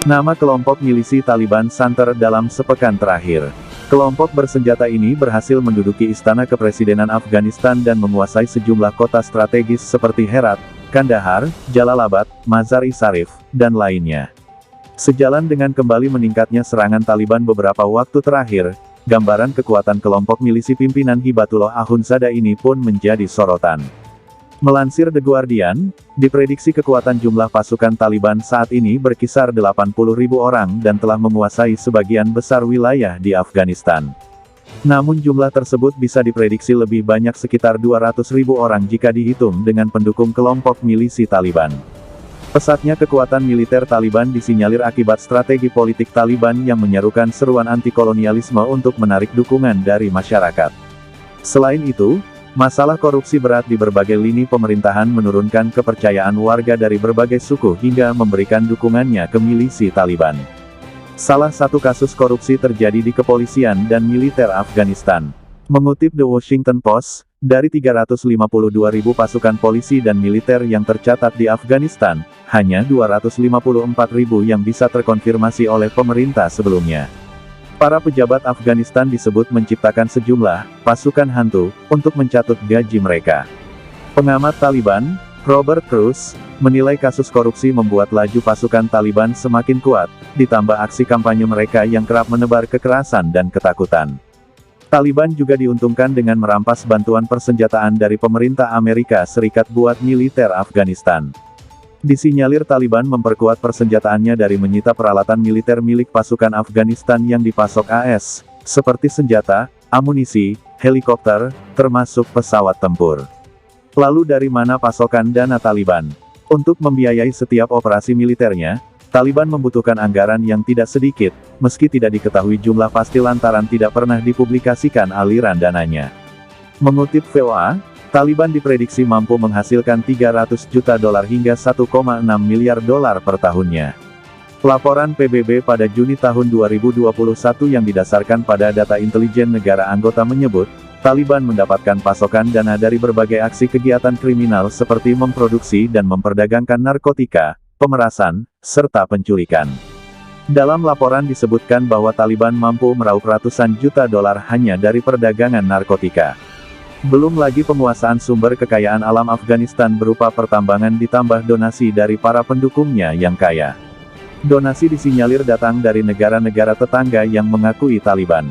Nama kelompok milisi Taliban santer dalam sepekan terakhir. Kelompok bersenjata ini berhasil menduduki istana kepresidenan Afghanistan dan menguasai sejumlah kota strategis seperti Herat, Kandahar, Jalalabad, Mazar-i-Sharif, dan lainnya. Sejalan dengan kembali meningkatnya serangan Taliban beberapa waktu terakhir, gambaran kekuatan kelompok milisi pimpinan Hibatullah Akhundzada ini pun menjadi sorotan. Melansir The Guardian, diprediksi kekuatan jumlah pasukan Taliban saat ini berkisar 80.000 orang dan telah menguasai sebagian besar wilayah di Afghanistan. Namun jumlah tersebut bisa diprediksi lebih banyak sekitar 200.000 orang jika dihitung dengan pendukung kelompok milisi Taliban. Pesatnya kekuatan militer Taliban disinyalir akibat strategi politik Taliban yang menyerukan seruan anti-kolonialisme untuk menarik dukungan dari masyarakat. Selain itu, masalah korupsi berat di berbagai lini pemerintahan menurunkan kepercayaan warga dari berbagai suku hingga memberikan dukungannya ke milisi Taliban. Salah satu kasus korupsi terjadi di kepolisian dan militer Afghanistan. Mengutip The Washington Post, dari 352.000 pasukan polisi dan militer yang tercatat di Afghanistan, hanya 254.000 yang bisa terkonfirmasi oleh pemerintah sebelumnya. Para pejabat Afghanistan disebut menciptakan sejumlah pasukan hantu untuk mencatut gaji mereka. Pengamat Taliban, Robert Cruz, menilai kasus korupsi membuat laju pasukan Taliban semakin kuat, ditambah aksi kampanye mereka yang kerap menebar kekerasan dan ketakutan. Taliban juga diuntungkan dengan merampas bantuan persenjataan dari pemerintah Amerika Serikat buat militer Afghanistan. Disinyalir Taliban memperkuat persenjataannya dari menyita peralatan militer milik pasukan Afghanistan yang dipasok AS, seperti senjata, amunisi, helikopter, termasuk pesawat tempur. Lalu dari mana pasokan dana Taliban? Untuk membiayai setiap operasi militernya, Taliban membutuhkan anggaran yang tidak sedikit, meski tidak diketahui jumlah pasti lantaran tidak pernah dipublikasikan aliran dananya. Mengutip VOA, Taliban diprediksi mampu menghasilkan 300 juta dolar hingga 1,6 miliar dolar per tahunnya. Laporan PBB pada Juni tahun 2021 yang didasarkan pada data intelijen negara anggota menyebut, Taliban mendapatkan pasokan dana dari berbagai aksi kegiatan kriminal seperti memproduksi dan memperdagangkan narkotika, pemerasan, serta penculikan. Dalam laporan disebutkan bahwa Taliban mampu meraup ratusan juta dolar hanya dari perdagangan narkotika. Belum lagi penguasaan sumber kekayaan alam Afghanistan berupa pertambangan ditambah donasi dari para pendukungnya yang kaya. Donasi disinyalir datang dari negara-negara tetangga yang mengakui Taliban.